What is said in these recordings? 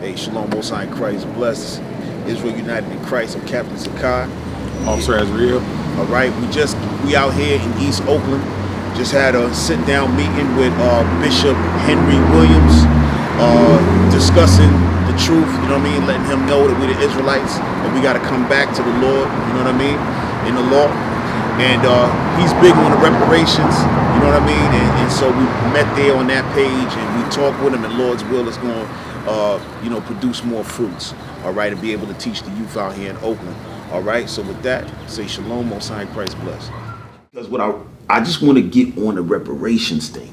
Hey, Shalom, Most High in Christ, blessed. Israel United in Christ. I'm Captain Sakai. Officer Azriel. All right, we out here in East Oakland. Just had a sit-down meeting with Bishop Henry Williams, discussing the truth. You know what I mean? Letting him know that we're the Israelites and we got to come back to the Lord. You know what I mean? In the law. And he's big on the reparations. You know what I mean? And so we met there on that page and we talked with him. And Lord's will is going to produce more fruits. All right, and be able to teach the youth out here in Oakland. All right, so with that, say shalom, Most High in Christ bless. Because what I just want to get on the reparations thing.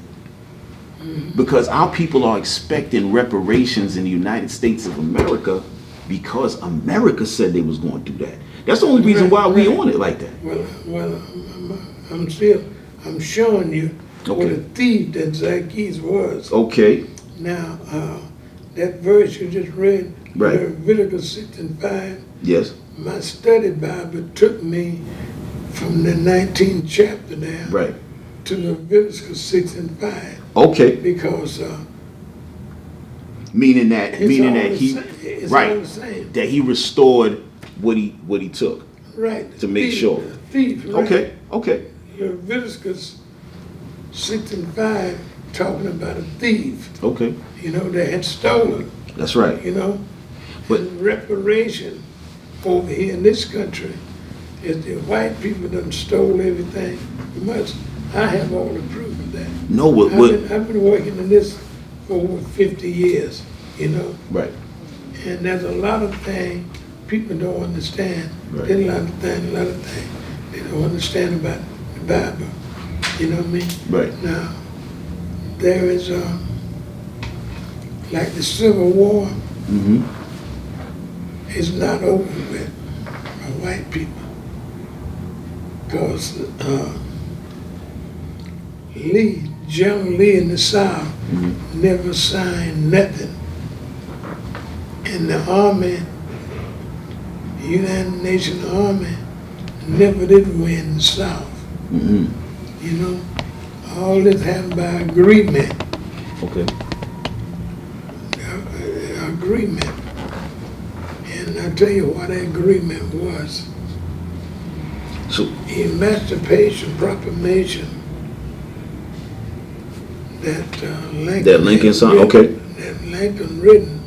Because our people are expecting reparations in the United States of America because America said they was going to do that. That's the only reason why we on it like that. Well, I'm showing you what a thief that Zacchaeus was. Okay. Now, that verse you just read, right. Leviticus 6 and 5. Yes. My study Bible took me from the 19th chapter there, right, to Leviticus 6 and 5. Okay. Because meaning that he right, that he restored what he took. Right. To make sure. Thief. Right? Okay. Leviticus 6 and 5 talking about a thief. Okay. You know, they had stolen. That's right. You know, but reparation over here in this country is the white people done stole everything. I have all the proof of that. No, I've been working in this for over 50 years, you know. Right. And there's a lot of things people don't understand. Right. There's a lot of things they don't understand about the Bible. You know what I mean? Right. Now, there is like the Civil War is not over with by white people. Because John Lee in the South never signed nothing. And the Army, the United Nations Army, never did win the South. You know, all this happened by agreement. Okay. Agreement. And I'll tell you what that agreement was. So, Emancipation Proclamation that Lincoln signed. Okay. That Lincoln written.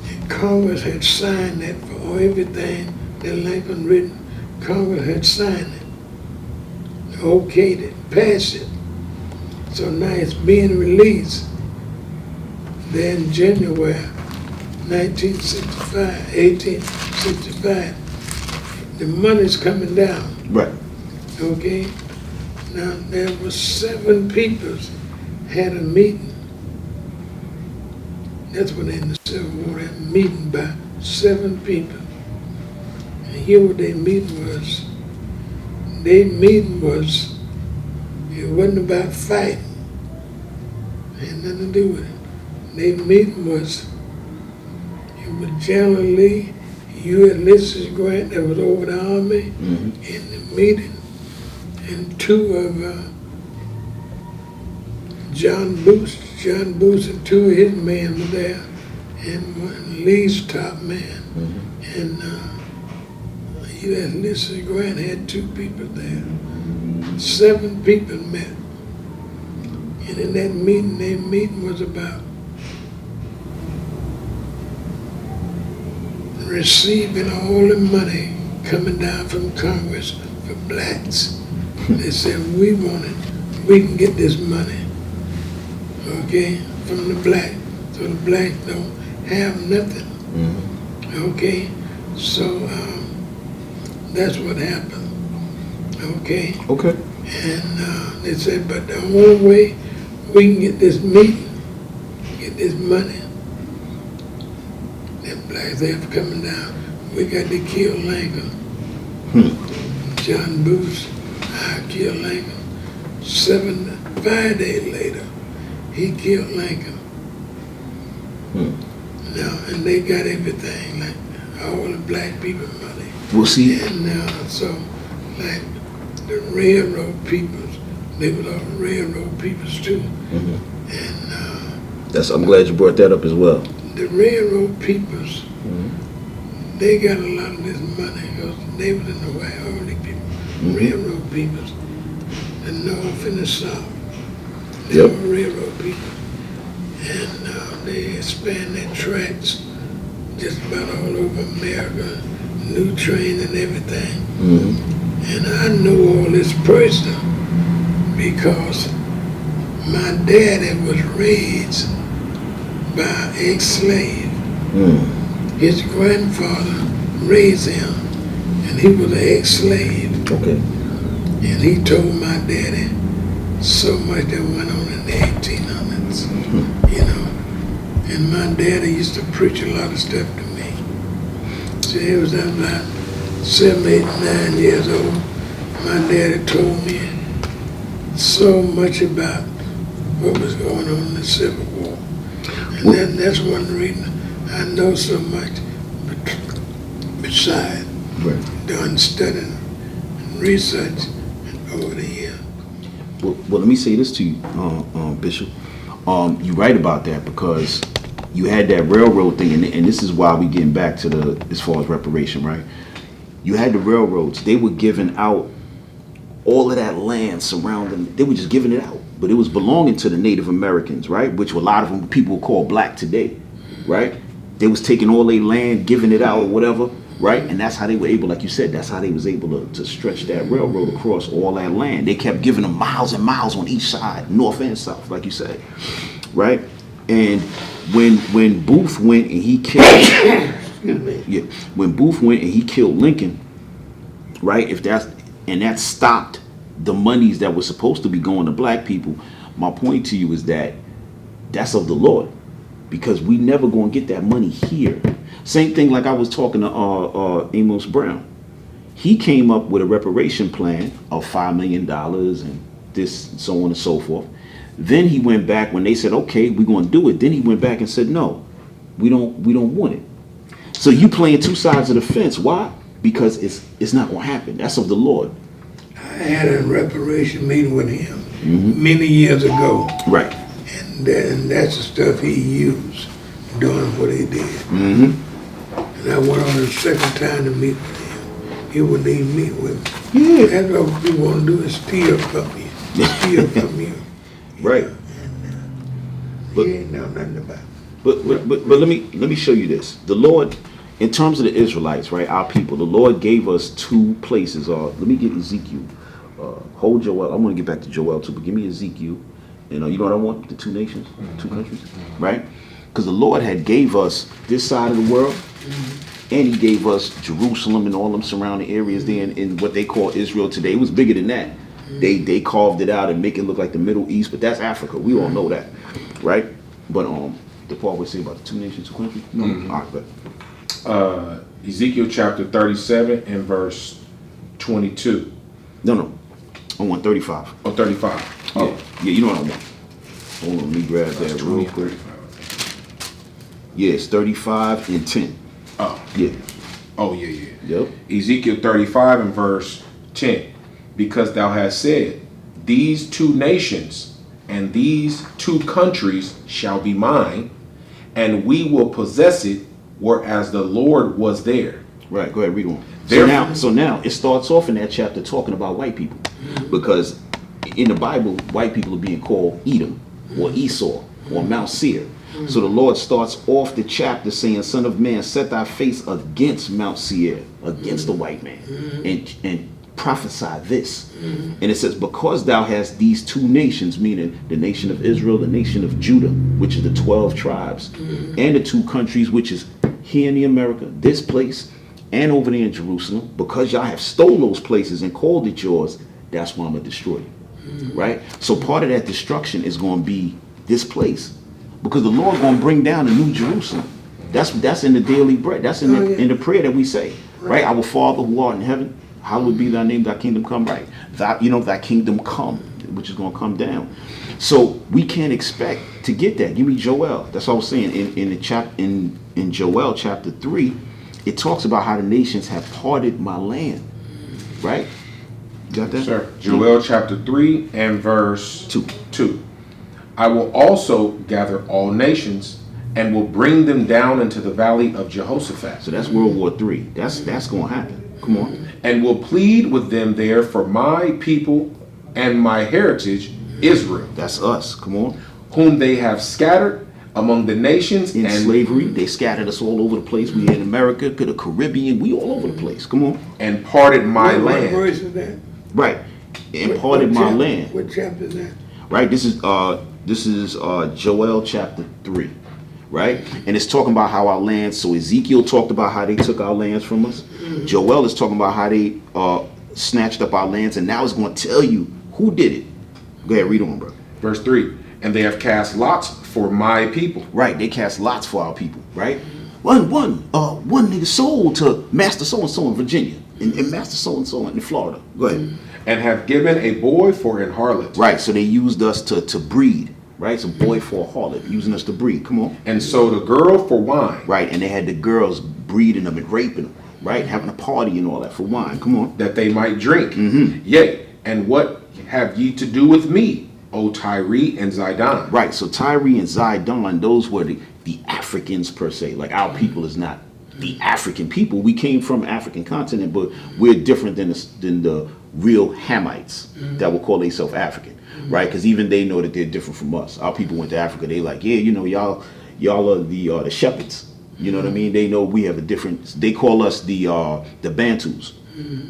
And Congress had signed that for everything that Lincoln written. Congress had signed it, okayed it, passed it. So now it's being released. Then in January 1865, the money's coming down. Right. Okay? Now, there were 7 people had a meeting. That's what in the Civil War, had a meeting by 7 people. And here what their meeting was. Their meeting was, it wasn't about fighting. It had nothing to do with it. Their meeting was, it was General Lee, Ulysses Grant that was over the Army in the meeting, and 2 of John Booth and 2 of his men were there, and one Lee's top man. And Ulysses Grant had 2 people there. 7 people met. And in that meeting, their meeting was about receiving all the money coming down from Congress for blacks. They said, we want it. We can get this money, okay, from the black. So the blacks don't have nothing, okay? So that's what happened, okay? Okay. And they said, but the only way we can get this meeting, get this money, them blacks they have coming down, we got to kill Lincoln. John Booth, I killed Lincoln. 5 days later, he killed Lincoln. Now, and they got everything, like all the black people money. We'll see. And so, like the railroad people, they were all railroad people too. And I'm glad you brought that up as well. the railroad peoples, they got a lot of this money because they was in the white early people, railroad peoples, the north and the south. They were railroad people. And they expand their tracks just about all over America, new train and everything. And I know all this person because my daddy was raised by an ex-slave. His grandfather raised him, and he was an ex-slave. Okay. And he told my daddy so much that went on in the 1800s, you know. And my daddy used to preach a lot of stuff to me. So he was about 7, 8, 9 years old. My daddy told me so much about what was going on in the Civil War. And that's one reason I know so much, besides doing studying and research over the years. Well, let me say this to you, Bishop. You're right about that because you had that railroad thing, and this is why we getting back to as far as reparation, right? You had the railroads. They were giving out all of that land surrounding. They were just giving it out, but it was belonging to the Native Americans, right? Which a lot of them people call black today, right? They was taking all their land, giving it out or whatever, right? And that's how they were able, like you said, that's how they was able to stretch that railroad across all that land. They kept giving them miles and miles on each side, north and south, like you said, right? And when Booth went and he killed, when Booth went and he killed Lincoln, right? That stopped the monies that were supposed to be going to black people. My point to you is that that's of the Lord, because we never gonna get that money here. Same thing like I was talking to Amos Brown. He came up with a reparation plan of $5 million and this, so on and so forth. Then he went back when they said, okay, we're going to do it. Then he went back and said, no, we don't want it. So you playing two sides of the fence. Why? Because it's not going to happen. That's of the Lord. I had a reparation meeting with him many years ago. Right. And that's the stuff he used doing what he did. And I went on the second time to meet with him. He wouldn't even meet with me. Yeah. That's what we want to do is steal from you. Steal from you. Right. But he ain't know nothing about it. But let me show you this. The Lord, in terms of the Israelites, right, our people, the Lord gave us two places. Let me get Ezekiel. Hold Joel. I'm going to get back to Joel too, but give me Ezekiel. You know what I want? The two nations, two countries, right? Because the Lord had gave us this side of the world, and He gave us Jerusalem and all them surrounding areas there in what they call Israel today. It was bigger than that. They carved it out and make it look like the Middle East, but that's Africa. We all know that, right? But the part we say about the two nations, two countries. No, all right, but Ezekiel chapter 37 and verse 22. No, I want 35. Oh, 35. Oh, yeah, you know what I want. Hold on, let me grab that real quick. Yeah, it's 35 and 10. Oh. Yeah. Oh, yeah. Yep. Ezekiel 35 and verse 10. Because thou hast said, these two nations and these two countries shall be mine, and we will possess it, whereas the Lord was there. Right, go ahead, read on. Therefore, So now it starts off in that chapter talking about white people, because in the Bible, white people are being called Edom or Esau or Mount Seir. So the Lord starts off the chapter saying, Son of man, set thy face against Mount Seir, against the white man, and prophesy this. And it says, because thou hast these two nations, meaning the nation of Israel, the nation of Judah, which is the 12 tribes, and the two countries, which is here in the America, this place, and over there in Jerusalem, because y'all have stole those places and called it yours, that's why I'm going to destroy you. Right? So part of that destruction is going to be this place, because the Lord going to bring down a new Jerusalem. That's in the daily bread. That's in the prayer that we say. Right? Our Father who art in heaven, hallowed be thy name, thy kingdom come. Right? Thy kingdom come, which is going to come down. So we can't expect to get that. Give me Joel. That's what I was saying in Joel chapter 3. It talks about how the nations have parted my land. Right? You got that? Sir. Joel chapter 3 and verse 2. I will also gather all nations, and will bring them down into the valley of Jehoshaphat. So that's World War III. That's going to happen. Come on. And will plead with them there for my people and my heritage, Israel. That's us. Come on. Whom they have scattered among the nations In and slavery, they scattered us all over the place. We in America, the Caribbean, we all over the place. Come on. and parted my What land. verse is that? Right. Imparted my land. What chapter is that? Right. This is Joel chapter 3. Right? And it's talking about how our lands, so Ezekiel talked about how they took our lands from us. Joel is talking about how they snatched up our lands, and now it's going to tell you who did it. Go ahead, read on, bro. Verse 3. And they have cast lots for my people. Right, they cast lots for our people, right? One nigga sold to Master so-and-so in Virginia, and Master so-and-so in Florida. Go ahead. And have given a boy for an harlot. Right, so they used us to breed, right? So boy for a harlot, using us to breed. Come on. And sold a girl for wine. Right, and they had the girls breeding them and raping them, right? Having a party and all that for wine. Come on. That they might drink. Yea, and what have ye to do with me, O Tyre and Zidon? Right, so Tyre and Zidon, those were the Africans per se. Like our people is not the African people. We came from African continent, but we're different than the real Hamites that will call themselves African, right? Because even they know that they're different from us. Our people went to Africa. They like, yeah, you know, y'all are the shepherds. You know what I mean? They know we have a different. They call us the Bantus.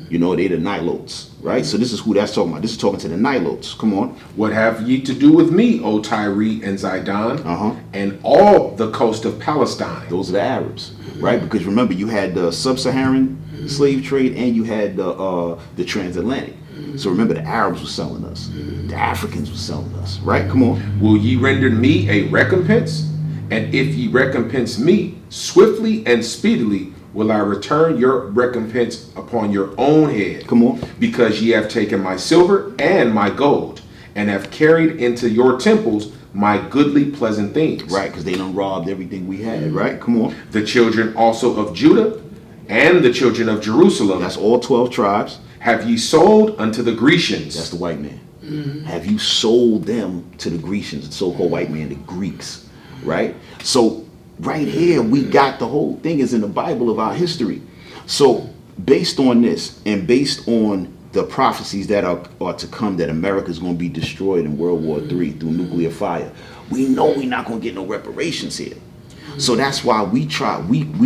You know, they the Nilotes, right? So this is who that's talking about. This is talking to the Nilotes. Come on. What have ye to do with me, O Tyre and Zidon, and all the coast of Palestine? Those are the Arabs, right? Because remember, you had the sub-Saharan slave trade, and you had the transatlantic. So remember, the Arabs were selling us, the Africans were selling us, right? Come on. Will ye render me a recompense? And if ye recompense me, swiftly and speedily will I return your recompense upon your own head. Come on. Because ye have taken my silver and my gold, and have carried into your temples my goodly pleasant things. Right, because they done robbed everything we had, right? Come on. The children also of Judah and the children of Jerusalem. That's all 12 tribes. Have ye sold unto the Grecians. That's the white man. Have you sold them to the Grecians, the so-called white man, the Greeks, right? So right here, we got the whole thing is in the Bible of our history. So based on this and based on the prophecies that are to come, that America is going to be destroyed in World War III through nuclear fire, we know we're not going to get no reparations here. So that's why we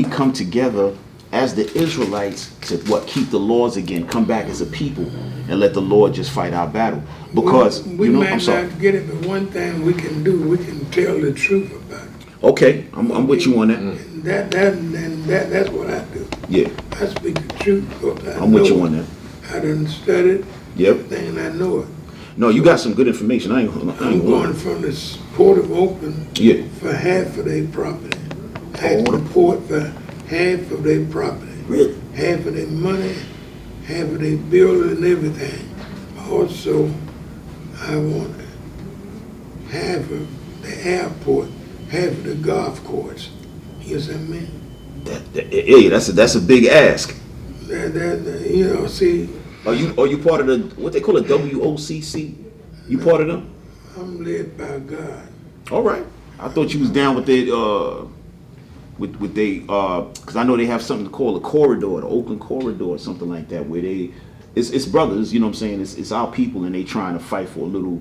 come together as the Israelites to keep the laws again, come back as a people and let the Lord just fight our battle. Because we might not get it, but one thing we can do, we can tell the truth about it. Okay, I'm with you on that. That's what I do. Yeah. I speak the truth because I'm with you on that. I done studied everything and I know it. No, you got some good information. I ain't I'm going from the Port of Oakland for half of their property. I asked the port for half of their property. Really? Half of their money, half of their building and everything. Also, I want half of the airport, half of the golf course. You see what I mean? Hey, that's a big ask. You know, see. Are you part of the what they call a WOCC? You part of them? I'm led by God. All right. I thought you was down with the with they because I know they have something to call a corridor, the Oakland corridor, or something like that, where it's brothers. You know what I'm saying? It's our people, and they trying to fight for a little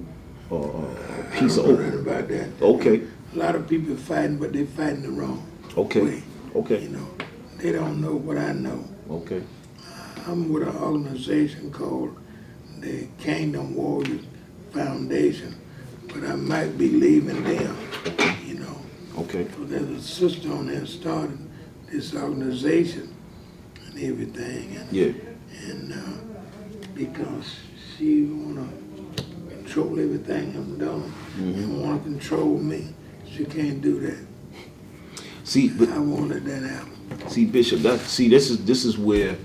piece of Oakland. About that. Okay. A lot of people fighting, but they fighting the wrong way. Okay. You know, they don't know what I know. Okay. I'm with an organization called the Kingdom Warriors Foundation, but I might be leaving them, you know. Okay. So there's a sister on there started this organization and everything. And because she wanna control everything I'm doing and wanna control me, she can't do that. See, but I wanted that happen. See, Bishop, this is where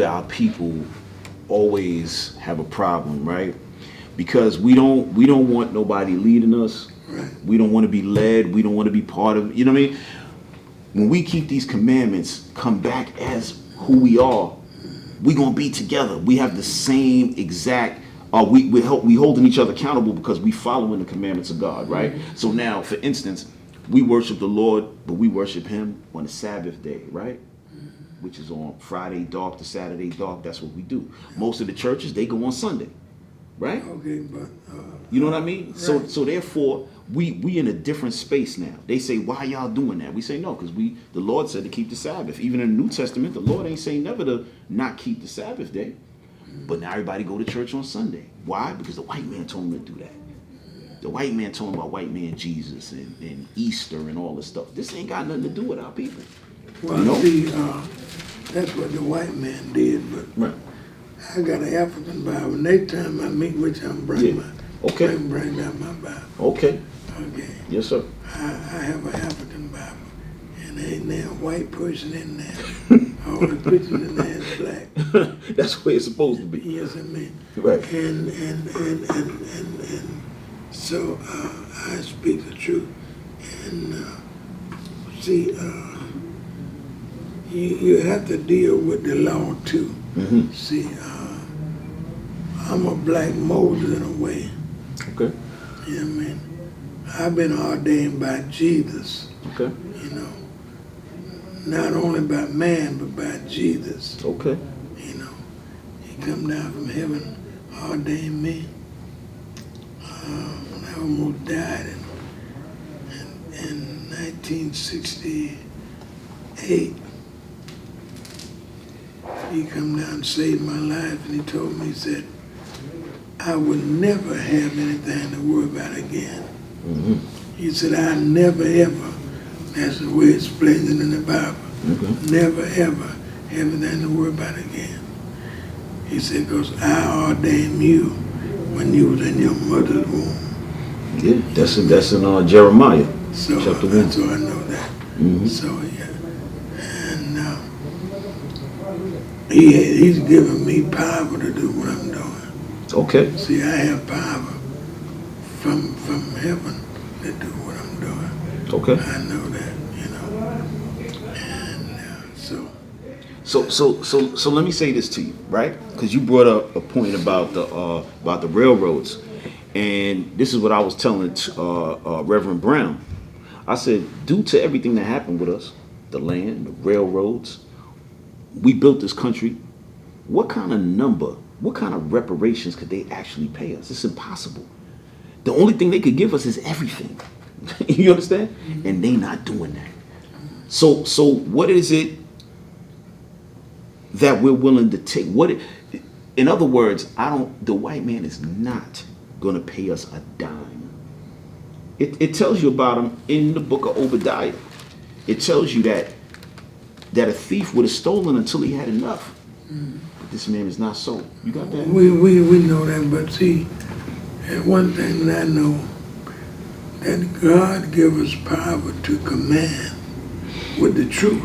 our people always have a problem, right? Because we don't want nobody leading us. Right. We don't want to be led. We don't want to be part of. You know what I mean? When we keep these commandments, come back as who we are, we gonna be together. We have the same exact. We holding each other accountable because we following the commandments of God, right? So now, for instance, we worship the Lord, but we worship him on the Sabbath day, right? Which is on Friday dark to Saturday dark. That's what we do. Most of the churches, they go on Sunday, right? Okay, but You know what I mean? Right. So therefore, we in a different space now. They say, why y'all doing that? We say no, because the Lord said to keep the Sabbath. Even in the New Testament, the Lord ain't saying never to not keep the Sabbath day. But now everybody go to church on Sunday. Why? Because the white man told them to do that. The white man told them about white man Jesus and Easter and all this stuff. This ain't got nothing to do with our people. well, You know? see, that's what the white man did. But Right. I got an African Bible. Next time I meet with you, I'm bring Yeah. my Okay. bring down my Bible. Okay. Okay. Yes, sir. I have an African Bible, and there ain't now a white person in there. All the pictures in there is black. That's where it's supposed to be. Yes, I mean. Right. And so I speak the truth. And see, you have to deal with the law too. Mm-hmm. See, I'm a black Moses in a way. Okay. You know what I mean? I've been ordained by Jesus, Okay. you know. Not only by man, but by Jesus. Okay. You know, he come down from heaven, ordained me. When I almost died in 1968, he come down and saved my life, and he told me, he said, I would never have anything to worry about again. Mm-hmm. He said, I never ever, that's the way it's explained in the Bible, Okay. never ever have anything to worry about again. He said, because I ordained you when you was in your mother's womb. Yeah, that's in Jeremiah So, chapter 1. so I know that. Mm-hmm. So, yeah. And he's given me power to do what I'm doing. Okay. See, I have power from heaven to do what I'm doing. Okay. I know that, you know. And So let me say this to you, right? Because you brought up a point about the railroads, and this is what I was telling Reverend Brown. I said, due to everything that happened with us, the land, the railroads, we built this country. What kind of reparations could they actually pay us? It's impossible. The only thing they could give us is everything. You understand? And they not doing that. So what is it that we're willing to take? In other words, the white man is not going to pay us a dime. It tells you about him in the book of Obadiah. It tells you that a thief would have stolen until he had enough. But this man is not so. You got that? we know that, but see, and one thing that I know, that God give us power to command with the truth.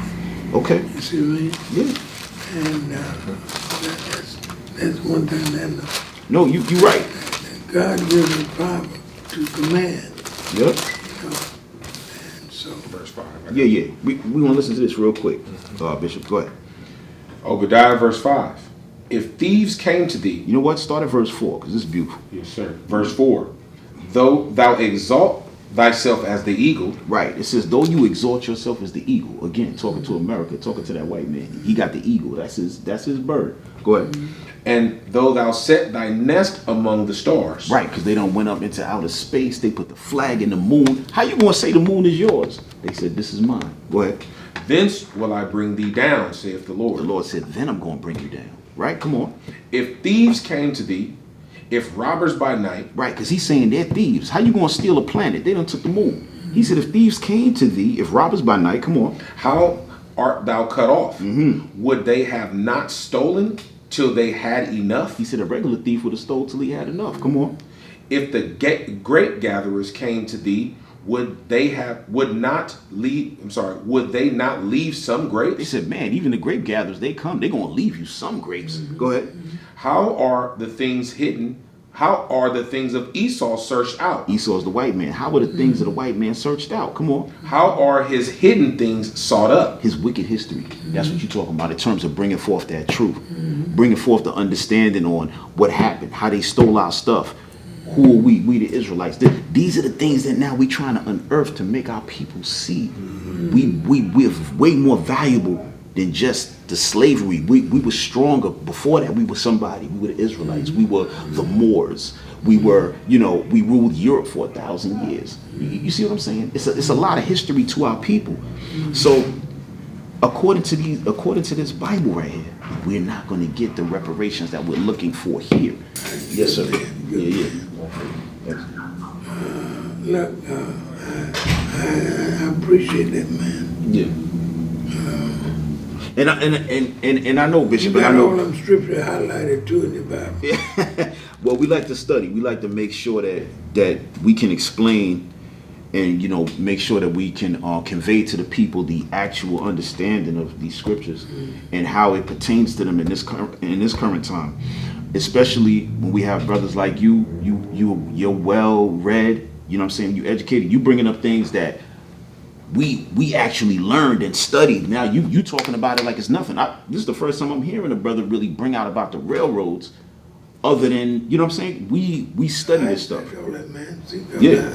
Okay. You see what I mean? Yeah. And that's one thing that I know. No, you're right. That God gives us power to command. Yep. You know? And so, Verse 5. Yeah. We want to listen to this real quick. Bishop, go ahead. Obadiah, verse 5. If thieves came to thee. You know what? Start at verse 4, because this is beautiful. Yes, sir. Verse 4. Though thou exalt thyself as the eagle. Right. It says, though you exalt yourself as the eagle. Again, talking to America, talking to that white man. He got the eagle. That's his bird. Go ahead. And though thou set thy nest among the stars. Right, because they done went up into outer space. They put the flag in the moon. How you going to say the moon is yours? They said, this is mine. Go ahead. Thence will I bring thee down, saith the Lord. The Lord said, then I'm going to bring you down. Right? Come on. If thieves came to thee, if robbers by night. Right, because he's saying they're thieves. How you going to steal a planet? They done took the moon. He said, if thieves came to thee, if robbers by night, come on. How art thou cut off? Mm-hmm. Would they have not stolen till they had enough? He said a regular thief would have stole till he had enough. Come on. If the grape gatherers came to thee, would they not leave some grapes? They said, man, even the grape gatherers, they come, they're going to leave you some grapes. Go ahead. How are the things hidden? How are the things of Esau searched out? Esau's the white man. How are the things of the white man searched out? Come on. How are his hidden things sought up? His wicked history. That's what you're talking about in terms of bringing forth that truth. Bringing forth the understanding on what happened, how they stole our stuff. Who are we? We the Israelites. These are the things that now we trying to unearth to make our people see. We're way more valuable than just the slavery. We were stronger. Before that, we were somebody. We were the Israelites. We were the Moors. We were, we ruled Europe for 1,000 years. You see what I'm saying? It's a lot of history to our people. So according to this Bible right here, we're not going to get the reparations that we're looking for here. Yes, sir. Yeah. Look, I appreciate that, man. Yeah. And I know, Bishop. You got I know all them scriptures highlighted too in the Bible. Well, we like to study. We like to make sure that we can explain and make sure that we can convey to the people the actual understanding of these scriptures and how it pertains to them in this current time. Especially when we have brothers like you're well read. You know what I'm saying? You educated. You bringing up things that we actually learned and studied. Now you talking about it like it's nothing. This is the first time I'm hearing a brother really bring out about the railroads. Other than, you know what I'm saying? We study this stuff. All that, man. See, Yeah.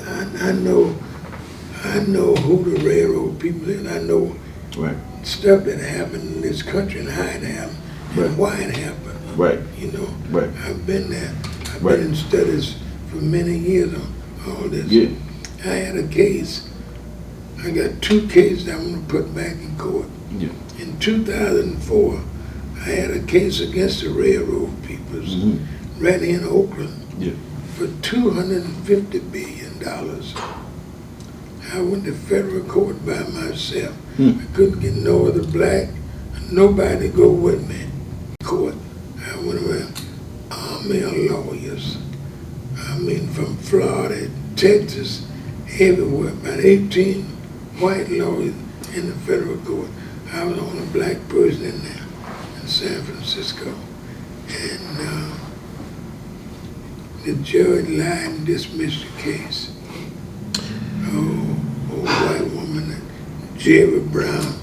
I know who the railroad people is. I know Right. stuff that happened in this country and how it happened and why it happened. Right. Right. I've been there. I've Right. been in studies for many years on all this. Yeah. I had a case. I got 2 cases I want to put back in court. Yeah. In 2004, I had a case against the railroad peoples right in Oakland Yeah. for $250 billion. I went to federal court by myself. I couldn't get no other black, nobody to go with me. Court. I went around army of lawyers. I mean, from Florida, Texas, everywhere. About 18 white lawyers in the federal court. I was the only black person in there in San Francisco. And the judge lied and dismissed the case. Old white woman, Jerry Brown,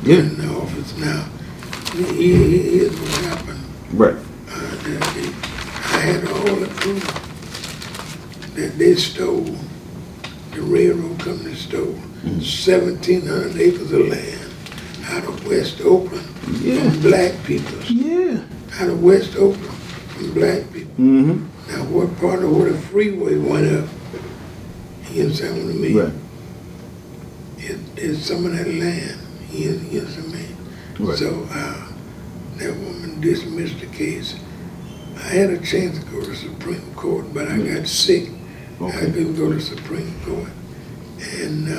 in the office now. Here's what happened. Right. I had all the proof that they stole, the railroad company stole 1,700 acres of land out of West Oakland from black people. Yeah. Out of West Oakland from black people. Now, what part of where the freeway went up, you understand what I mean? Right. It's some of that land, you understand what I mean? Right. So, that woman dismissed the case. I had a chance to go to the Supreme Court, but I got sick. Okay. I couldn't go to the Supreme Court. And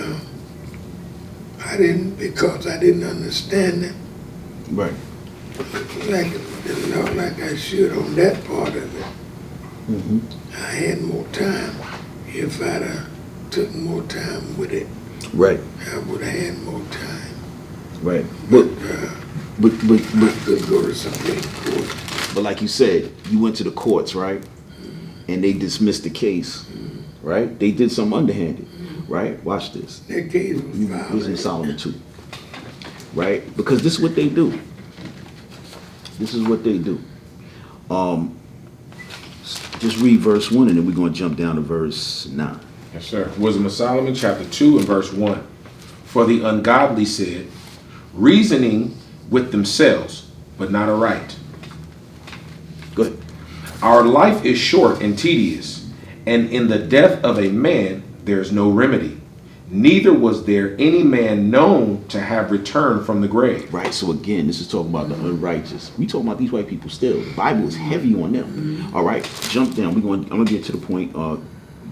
I didn't, because I didn't understand it. Right. Like the law, like I should on that part of it. I had more time. If I'd have took more time with it, Right. I would have had more time. Right. But I could go to the Supreme Court. But like you said, you went to the courts, right? And they dismissed the case, right? They did something underhanded, right? Watch this. That case was This is in filed. Solomon 2, right? Because this is what they do. This is what they do. Just read verse 1 and then we're going to jump down to verse 9. Yes, sir. Wisdom of Solomon, chapter 2 and verse 1. For the ungodly said, reasoning with themselves, but not aright. Go ahead. Our life is short and tedious, and in the death of a man there is no remedy. Neither was there any man known to have returned from the grave. Right, so again, this is talking about the unrighteous. We talking about these white people still. The Bible is heavy on them. All right, jump down. I'm going to get to the point.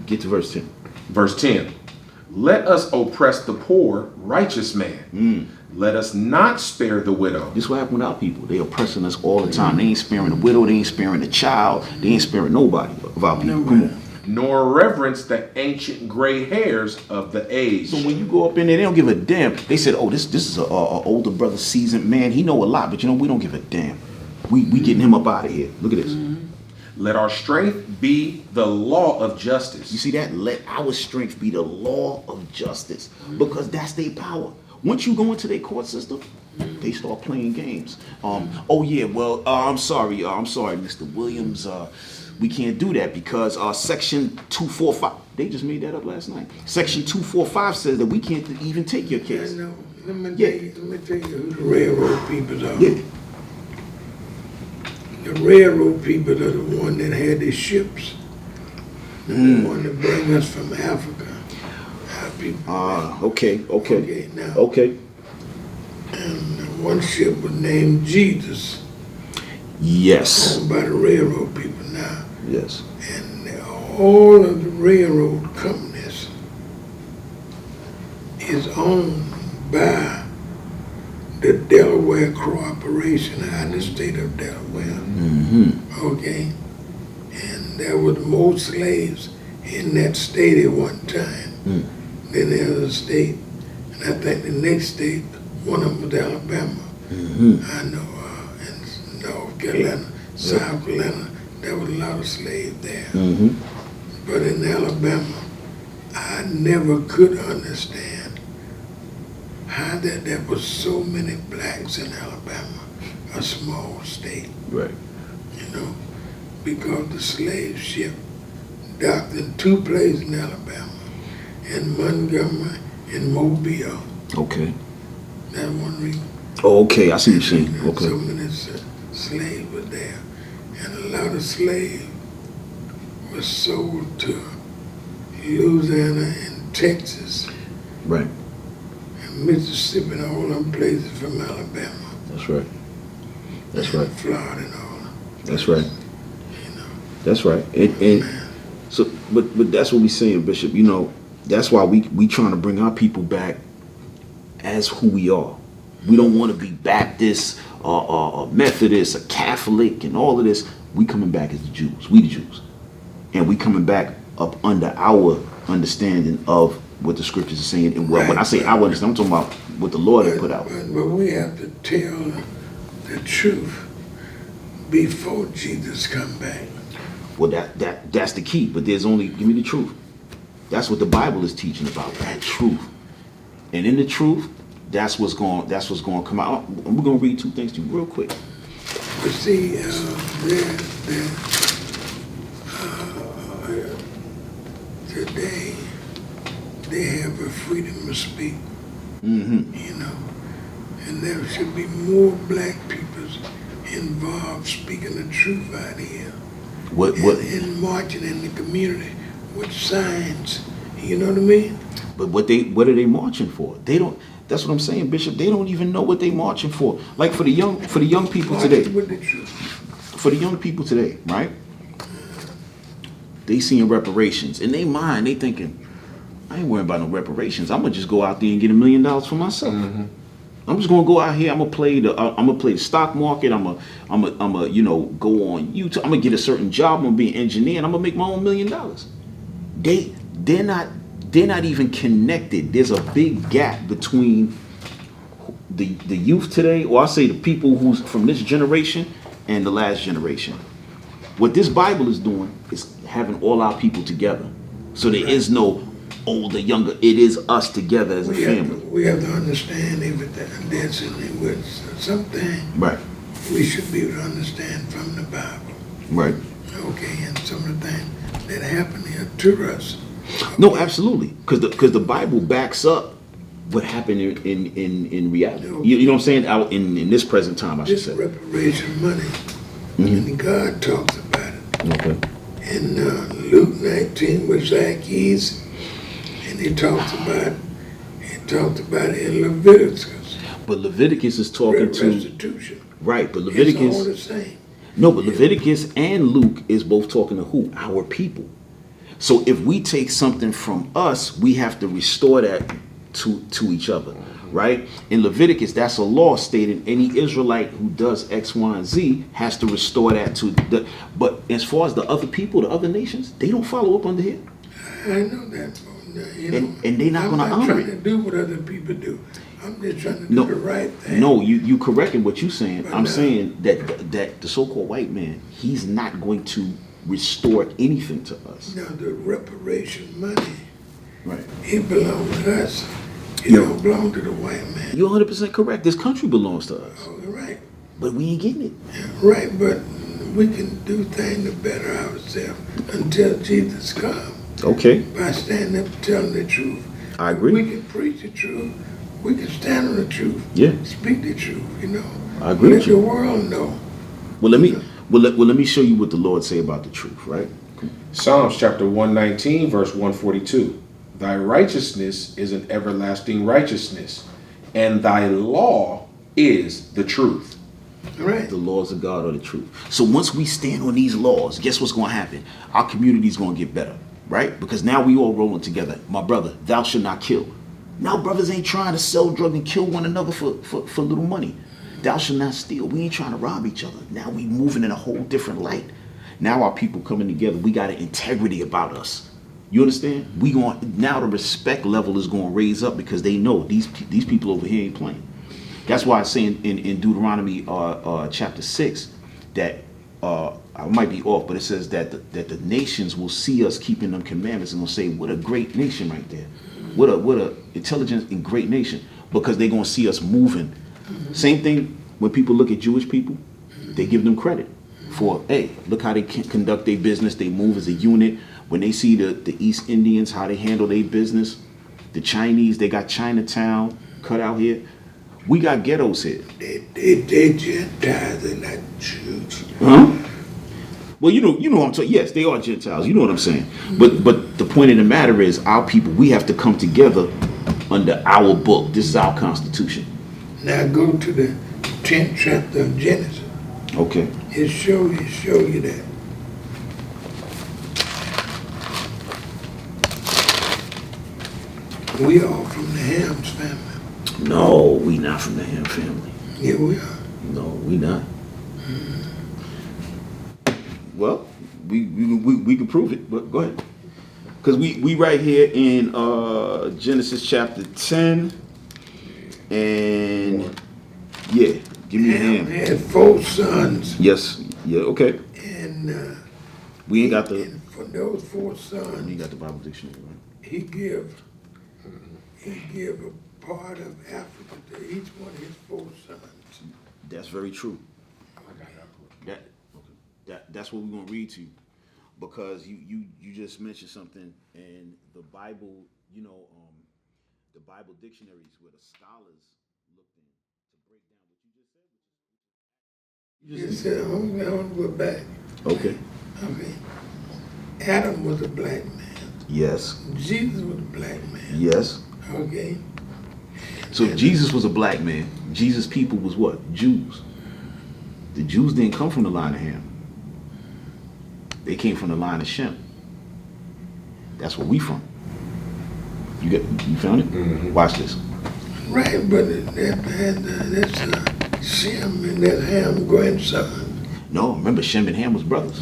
Get to verse 10. Verse 10. Let us oppress the poor, righteous man. Let us not spare the widow. This is what happened with our people. They oppressing us all the time. They ain't sparing the widow. They ain't sparing the child. They ain't sparing nobody of our people. Come on. Nor reverence the ancient gray hairs of the age. So when you go up in there, they don't give a damn. They said, oh, this is a older brother, seasoned man. He know a lot, but we don't give a damn. We getting him up out of here. Look at this. Let our strength be the law of justice. You see that? Let our strength be the law of justice. Because that's their power. Once you go into their court system, They start playing games. Oh yeah, well, I'm sorry, Mr. Williams. We can't do that because Section 245. They just made that up last night. Section 245 says that we can't even take your I case. know. Let me Yeah. tell you who the railroad people are. Yeah. The railroad people are the one that had the ships. The one that bring us from Africa. Our people. Okay. Okay, now. Okay. And one ship was named Jesus, Yes. owned by the railroad people now. Yes. And all of the railroad companies is owned by the Delaware Corporation out of the state of Delaware. Mm-hmm. Okay? And there was more slaves in that state at one time than the other state. And I think the next state, one of them was Alabama. I know in North Carolina, South Carolina, there was a lot of slaves there. But in Alabama, I never could understand how that there was so many blacks in Alabama, a small state, Right. you know, because the slave ship docked in two places in Alabama, in Montgomery and Mobile. Okay. That's one reason. Oh, okay. I see what you're saying. And Okay. so many slaves were there. And a lot of slaves were sold to Louisiana and Texas Right. and Mississippi and all them places from Alabama. That's right. That's right. And Florida and all them. That's right. You know. That's right. And so, but that's what we saying, Bishop. You know, that's why we trying to bring our people back as who we are. We don't want to be Baptist or Methodist or Catholic and all of this. We coming back as the Jews. We the Jews, and we coming back up under our understanding of what the scriptures are saying. And well, when I say our understanding, I'm talking about what the Lord had put out. But we have to tell the truth before Jesus come back. Well, that's the key. But there's only give me the truth. That's what the Bible is teaching about. That truth, and in the truth, that's what's going to come out. We're going to read two things to you real quick. But see, today they have a freedom of speech, you know, and there should be more black people involved speaking the truth out here. What? And marching in the community with signs, you know what I mean? But what are they marching for? They don't. That's what I'm saying, Bishop. They don't even know what they marching for. Like for the young people Marching today. with the truth. For the young people today, right? They seeing reparations in their mind. They thinking, I ain't worrying about no reparations. I'm gonna just go out there and get $1 million for myself. I'm just gonna go out here. I'm gonna play the stock market. I'm gonna go on YouTube. I'm gonna get a certain job. I'm gonna be an engineer, and I'm gonna make my own $1 million. They're not even connected. There's a big gap between the youth today, or I say the people who's from this generation and the last generation. What this Bible is doing is having all our people together. So there is no older, younger. It is us together as a family. We have to understand everything. That's in with something. Right. We should be able to understand from the Bible. Right. Okay, and some of the things that happen here to us. No, absolutely. Because the Bible backs up what happened in reality. You know what I'm saying? Out in this present time, I should This say. reparation money, and God talks about it. Okay. In Luke 19 with Zacchaeus, and he talked about it in Leviticus. But Leviticus is talking to restitution. right. But It's all Leviticus, the same. no, but Leviticus and Luke is both talking to who? Our people. So if we take something from us, we have to restore that to each other, right? In Leviticus, that's a law stating any Israelite who does X, Y, and Z has to restore that to the. But as far as the other people, the other nations, they don't follow up under here. I know that. You know, And they're not going to honor I'm not trying to it. do what other people do. I'm just trying to do the right thing. No, you correcting what you're saying. But I'm now- saying that the so-called white man, he's not going to restore anything to us. Now the reparation money, Right. it belongs to us. It don't belong to the white man. You're 100% correct. This country belongs to us. Oh, right. But we ain't getting it. Right, but we can do things to better ourselves until Jesus comes. Okay. By standing up telling the truth. I agree. We can preach the truth. We can stand on the truth. Yeah. Speak the truth, I agree Let with you. the world know. Well, let me show you what the Lord say about the truth, right? Psalms chapter 119, verse 142. Thy righteousness is an everlasting righteousness, and thy law is the truth. Right. The laws of God are the truth. So once we stand on these laws, guess what's going to happen? Our community is going to get better, right? Because now we all rolling together. My brother, thou shalt not kill. Now brothers ain't trying to sell drugs and kill one another for little money. Thou shalt not steal. We ain't trying to rob each other. Now we moving in a whole different light. Now our people coming together. We got an integrity about us. You understand? Now the respect level is going to raise up because they know these people over here ain't playing. That's why it's saying in Deuteronomy chapter 6 that I might be off, but it says that the nations will see us keeping them commandments and will say, "What a great nation right there! What a intelligent and great nation!" Because they're going to see us moving. Same thing when people look at Jewish people, they give them credit for, hey, look how they conduct their business. They move as a unit. When they see the East Indians, how they handle their business, the Chinese, they got Chinatown cut out here. We got ghettos here. They Gentiles, they're not Jews. Huh? Well, you know what I'm talking. Yes, they are Gentiles. You know what I'm saying. But the point of the matter is, our people, we have to come together under our book. This is our Constitution. Now go to the 10th chapter of Genesis. Okay. It show you that. We all from the Ham's family. No, we not from the Ham family. Yeah, we are. No, we not. Well, we can prove it, but go ahead. Because we right here in Genesis chapter 10, and yeah, give me a Ham hand. had 4 sons. Yes, yeah, okay. And We ain't got and for those 4 we ain't sons, got the Bible dictionary, right? he give a part of Africa to each one of his 4 sons. That's very true. That's what we're gonna read to you, because you just mentioned something, and the Bible, the Bible dictionaries where the scholars looked in to break down what you just said. You said, I want to go back. Okay. Okay. Adam was a black man. Yes. Jesus was a black man. Yes. Okay. So if Jesus was a black man, Jesus' people was what? Jews. The Jews didn't come from the line of Ham. They came from the line of Shem. That's where we from. You found it? Mm-hmm. Watch this. Right, but that's Shem and that Ham grandson. No, remember Shem and Ham was brothers.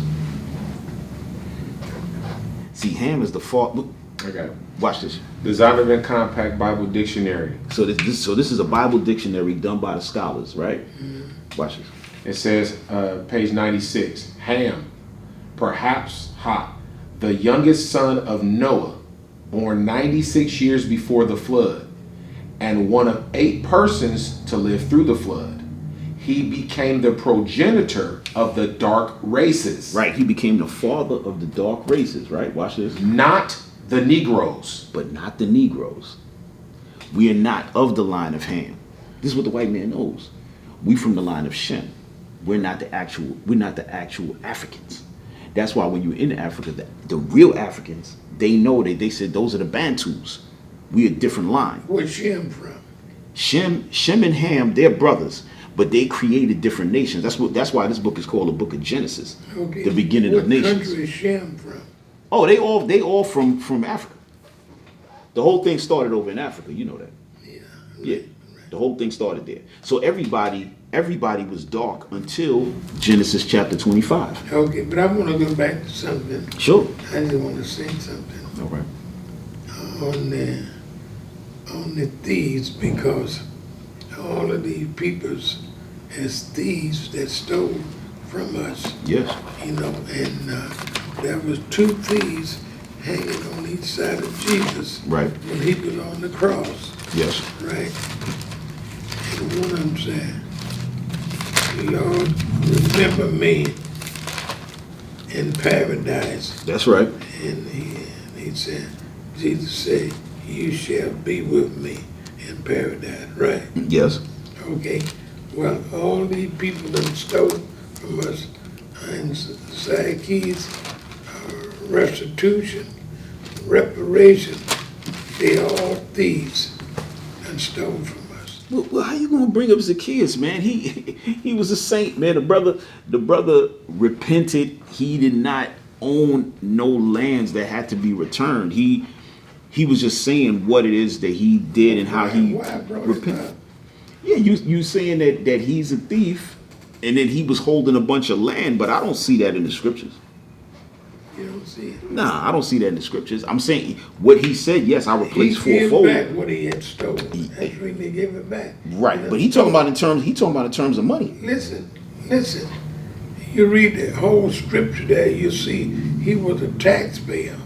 See, Ham is the fault. Look, Okay. watch this. The Zondervan Compact Bible Dictionary. So this is a Bible dictionary done by the scholars, right? Mm-hmm. Watch this. It says, page 96, Ham, perhaps the youngest son of Noah, born 96 years before the flood, and one of 8 persons to live through the flood. He became the progenitor of the dark races. Right, he became the father of the dark races, right? Watch this. Not the Negroes. But not the Negroes. We are not of the line of Ham. This is what the white man knows. We from the line of Shem. We're not the actual Africans. That's why when you're in Africa, the real Africans, they know that they said those are the Bantus. We a different line. Where's Shem from? Shem and Ham, they're brothers, but they created different nations. That's why this book is called the Book of Genesis. Okay. The beginning of nations. What country is Shem from? Oh, they all from Africa. The whole thing started over in Africa. You know that. Yeah. Yeah. The whole thing started there. So everybody was dark until Genesis chapter 25. Okay, but I want to go back to something. Sure. I just want to say something. All right. On the thieves, because all of these peoples as thieves that stole from us. Yes. And there was 2 thieves hanging on each side of Jesus. Right. When he was on the cross. Yes. right? And one of them said, Lord, remember me in paradise. That's right. And he said, Jesus said, you shall be with me in paradise, right? Yes. Okay. Well, all these people that stole from us in Zacchaeus, restitution, reparation, they all thieves and stole from us. Well, how you gonna bring up Zacchaeus, man? He was a saint, man. The brother repented. He did not own no lands that had to be returned. He was just saying what it is that he did and how he repented. Yeah, you saying that he's a thief, and then he was holding a bunch of land, but I don't see that in the scriptures. You don't see it? Nah, I don't see that in the scriptures. I'm saying what he said. Yes, I replaced He gave fourfold. back what he had stolen. That's when he gave it back. Right, You know? but he talking about in terms of money. Listen. You read the whole scripture there, you see he was a taxpayer,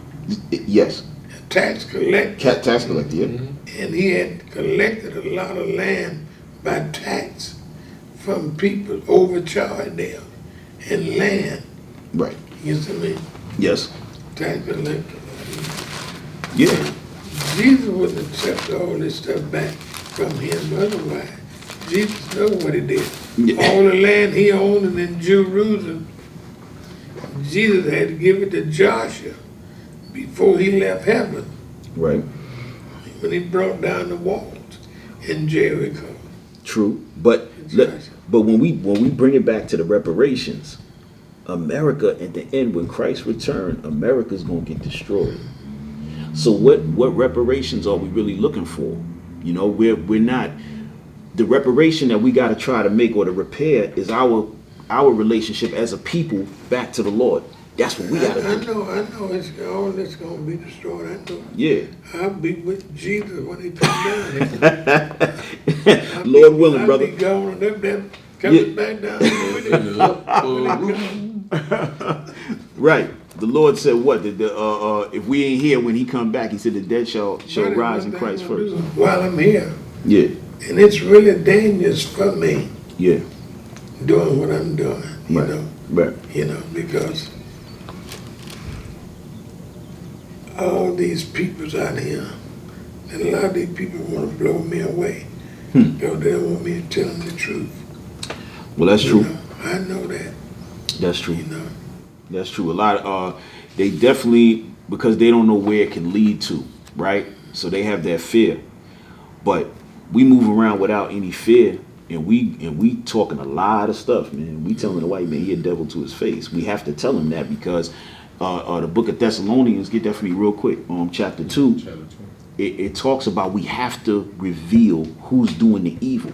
Yes, a tax collector, tax collector. Yeah. and he had collected a lot of land by tax from people, overcharged them in land. Right. You see me? Yes. Tax collector. Yeah. Jesus wouldn't accept all this stuff back from him otherwise. Jesus knows what he did. Yeah. All the land he owned in Jerusalem, Jesus had to give it to Joshua before he left heaven, Right. when he brought down the walls in Jericho. True. But when we bring it back to the reparations, America at the end, when Christ returned, America's gonna get destroyed. So what reparations are we really looking for? You know, we're not. The reparation that we got to try to make or to repair is our relationship as a people back to the Lord. That's what we got to do. I know it's all this gonna be destroyed. I know. Yeah. I'll be with Jesus when he comes down. Lord willing, brother. I'll be gone and them coming back down with it. Right. The Lord said what? If we ain't here when he come back, he said the dead shall rise in Christ first. While I'm here. Yeah. And it's really dangerous for me Yeah. doing what I'm doing, you know. Right. You know, because all these peoples out here, and a lot of these people want to blow me away. Because they don't want me to tell them the truth. Well, that's true. You know, I know that. That's true. You know. That's true. A lot they definitely, because they don't know where it can lead to, right? So they have that fear. But we move around without any fear, and we talking a lot of stuff, man. We telling the white man he a devil to his face. We have to tell him that because the book of Thessalonians, get that for me real quick, chapter 2. It talks about we have to reveal who's doing the evil.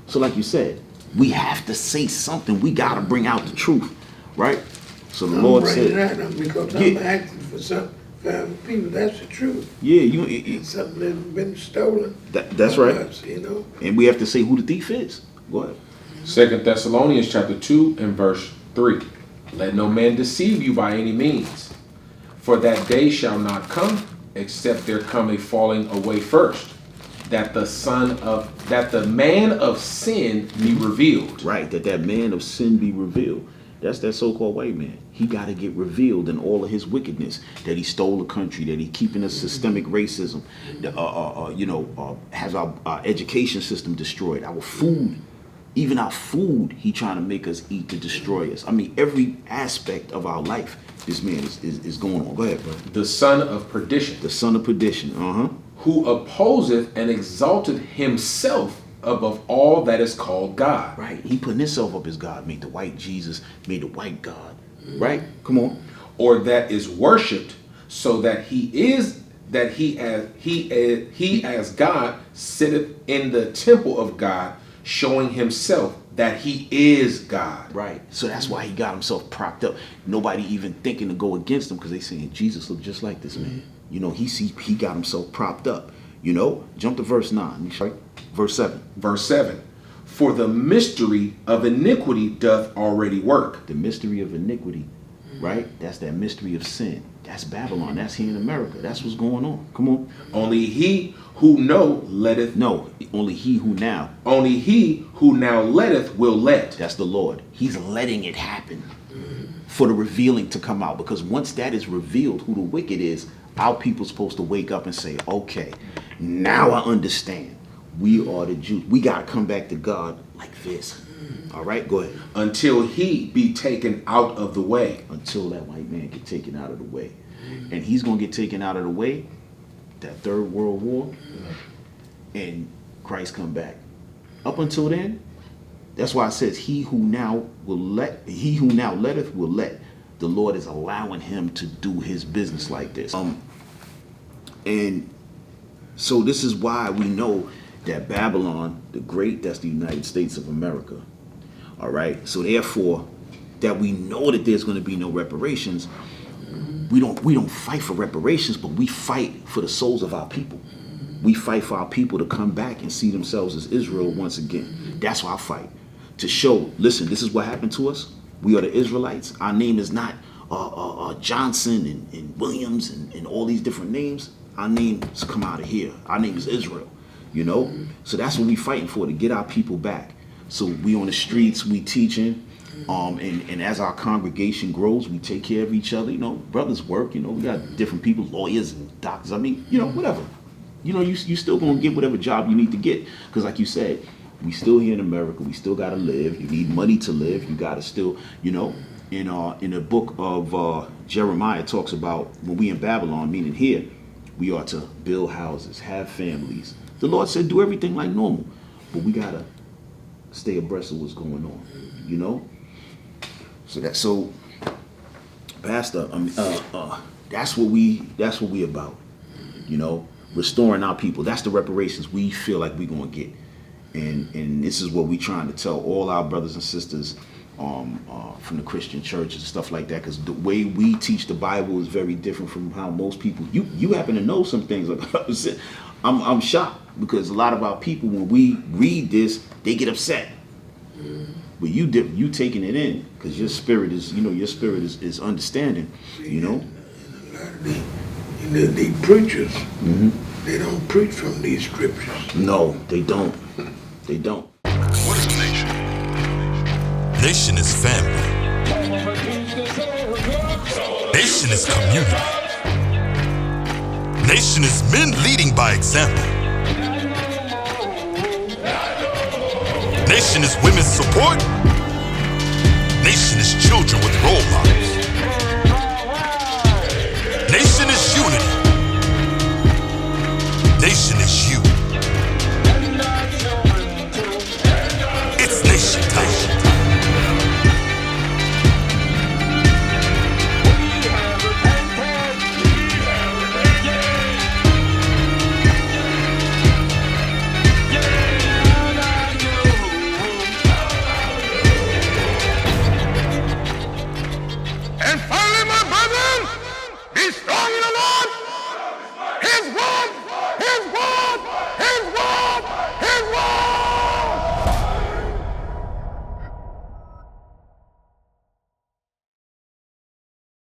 So like you said, we have to say something. We got to bring out the truth, right? So the Lord said, because I'm asking for some people. That's the truth. Yeah, It's something that's been stolen. That's right. Us, you know. And we have to say who the thief is. Go ahead. 2 Thessalonians chapter 2 and verse 3. Let no man deceive you by any means, for that day shall not come, except there come a falling away first, that the man of sin be revealed. Right, that man of sin be revealed. That's that so-called white man. He got to get revealed in all of his wickedness. That he stole the country. That he keeping a systemic racism. Has our education system destroyed. Our food, even our food, he trying to make us eat to destroy us. I mean, every aspect of our life, this man is going on. Go ahead, bro. The son of perdition. The son of perdition. Who opposeth and exalteth himself above all that is called God. Right. He putting himself up as God. Made the white Jesus. Made the white God. Right. Come on. Or that is worshipped, so that he as God sitteth in the temple of God, showing himself that he is God. Right. So that's why he got himself propped up. Nobody even thinking to go against him because they saying Jesus looked just like this man. You know, he got himself propped up. You know, jump to verse 9. Right? Verse 7. Verse 7. For the mystery of iniquity doth already work. The mystery of iniquity right? That's that mystery of sin. That's Babylon. That's here in America. That's what's going on. Come on. Only he who know letteth. No, only he who now. Only he who now letteth will let. That's the Lord. He's letting it happen for the revealing to come out. Because once that is revealed, who the wicked is, our people's supposed to wake up and say, okay, now I understand. We are the Jews. We got to come back to God like this. All right, go ahead. Until he be taken out of the way. Until that white man get taken out of the way. And he's going to get taken out of the way, that third world war, and Christ come back. Up until then, that's why it says he who now letteth will let. The Lord is allowing him to do his business like this. And so this is why we know that Babylon the Great, that's the United States of America. All right. So therefore, that we know that there's going to be no reparations. We don't fight for reparations, but we fight for the souls of our people. We fight for our people to come back and see themselves as Israel once again. That's why I fight. To show, listen, this is what happened to us. We are the Israelites. Our name is not Johnson and Williams and all these different names. Our names come out of here. Our name is Israel, you know? So that's what we fighting for, to get our people back. So we on the streets, we teaching, and as our congregation grows, we take care of each other. You know, brothers work, you know, we got different people, lawyers and doctors. I mean, you know, whatever. You know, you still gonna get whatever job you need to get. Because like you said, we still here in America, we still gotta live. You need money to live. You gotta still, you know, in the book of Jeremiah, it talks about when we in Babylon, meaning here, we are to build houses, have families. The Lord said do everything like normal, but we gotta stay abreast of what's going on, you know. So Pastor, that's what we about, you know, restoring our people. That's the reparations we feel like we're gonna get, and this is what we trying to tell all our brothers and sisters from the Christian churches and stuff like that, because the way we teach the Bible is very different from how most people. You happen to know some things. I'm shocked because a lot of our people, when we read this, they get upset. But you taking it in because your spirit is, you know, is understanding, you know. And a lot of the preachers, they don't preach from these scriptures. No, they don't. They don't. What is a nation? Nation is family. Nation is community. Nation is men leading by example. Nation is women's support. Nation is children with role models. Nation is unity. Nation is you. It's nation time. And finally, my brethren, be strong in